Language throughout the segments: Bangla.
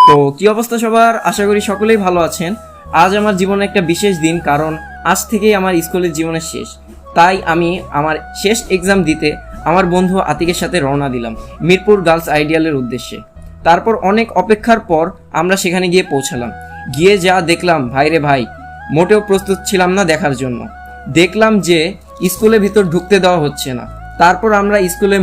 তো কি অবস্থা সবার, আশা করি সকলেই ভালো আছেন। আজ আমার জীবনে একটা বিশেষ দিন, কারণ আজ থেকেই আমার স্কুলের জীবনের শেষ। তাই আমি আমার শেষ এক্সাম দিতে আমার বন্ধু আতিকের সাথে রওনা দিলাম মিরপুর গার্লস আইডিয়ালের উদ্দেশ্যে। তারপর অনেক অপেক্ষার পর আমরা সেখানে গিয়ে পৌঁছালাম। গিয়ে যা দেখলাম ভাইরে ভাই, মোটেও প্রস্তুত ছিলাম না দেখার জন্য। দেখলাম যে স্কুলের ভিতর ঢুকতে দেওয়া হচ্ছে না। তারপর আমরা স্কুলের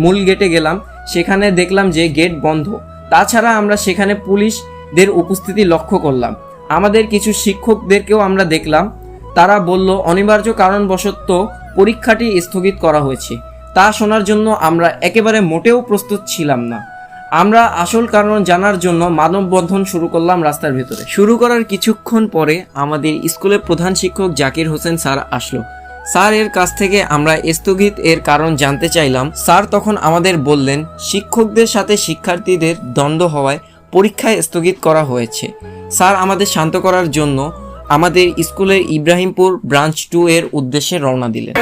মূল গেটে গেলাম, সেখানে দেখলাম যে গেট বন্ধ। তাছাড়া আমরা সেখানে পুলিশদের উপস্থিতি লক্ষ্য করলাম। আমাদের কিছু শিক্ষকদেরকেও আমরা দেখলাম। তারা বলল অনিবার্য কারণবশত পরীক্ষাটি স্থগিত করা হয়েছে। তা শোনার জন্য আমরা একেবারে মোটেও প্রস্তুত ছিলাম না। আমরা আসল কারণ জানার জন্য মানববন্ধন শুরু করলাম রাস্তার ভেতরে। শুরু করার কিছুক্ষণ পরে আমাদের স্কুলের প্রধান শিক্ষক জাকির হোসেন স্যার আসলো। স্যার এর কাছ থেকে আমরা স্থগিত এর কারণ জানতে চাইলাম। স্যার তখন আমাদের বললেন শিক্ষকদের সাথে শিক্ষার্থীদের দ্বন্দ্ব হওয়ায় পরীক্ষায় স্থগিত করা হয়েছে। স্যার আমাদের শান্ত করার জন্য আমাদের স্কুলের ইব্রাহিমপুর ব্রাঞ্চ 2 এর উদ্দেশ্যে রওনা দিলেন।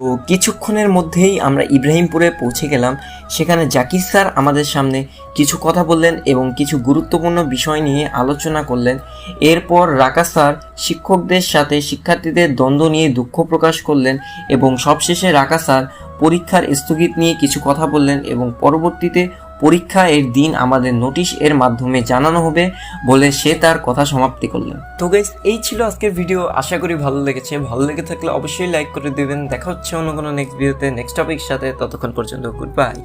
তো কিছুক্ষণের মধ্যেই আমরা ইব্রাহিমপুরে পৌঁছে গেলাম। সেখানে জাকির স্যার আমাদের সামনে কিছু কথা বললেন এবং কিছু গুরুত্বপূর্ণ বিষয় নিয়ে আলোচনা করলেন। এরপর রাকা স্যার শিক্ষকদের সাথে শিক্ষার্থীদের দ্বন্দ্ব নিয়ে দুঃখ প্রকাশ করলেন এবং সবশেষে রাকা স্যার পরীক্ষার স্থগিত নিয়ে কিছু কথা বললেন এবং পরবর্তীতে পরীক্ষা এর দিন আমাদের নোটিশ এর মাধ্যমে জানানো হবে বলে সে তার কথা সমাপ্তি করলেন। তো গাইস, এই ছিল আজকের ভিডিও। আশা করি ভালো লেগেছে। ভালো লেগে থাকলে অবশ্যই লাইক করে দিবেন। দেখা হচ্ছে অন্য কোনো নেক্সট ভিডিওতে নেক্সট টপিকের সাথে। ততক্ষণ পর্যন্ত গুড বাই।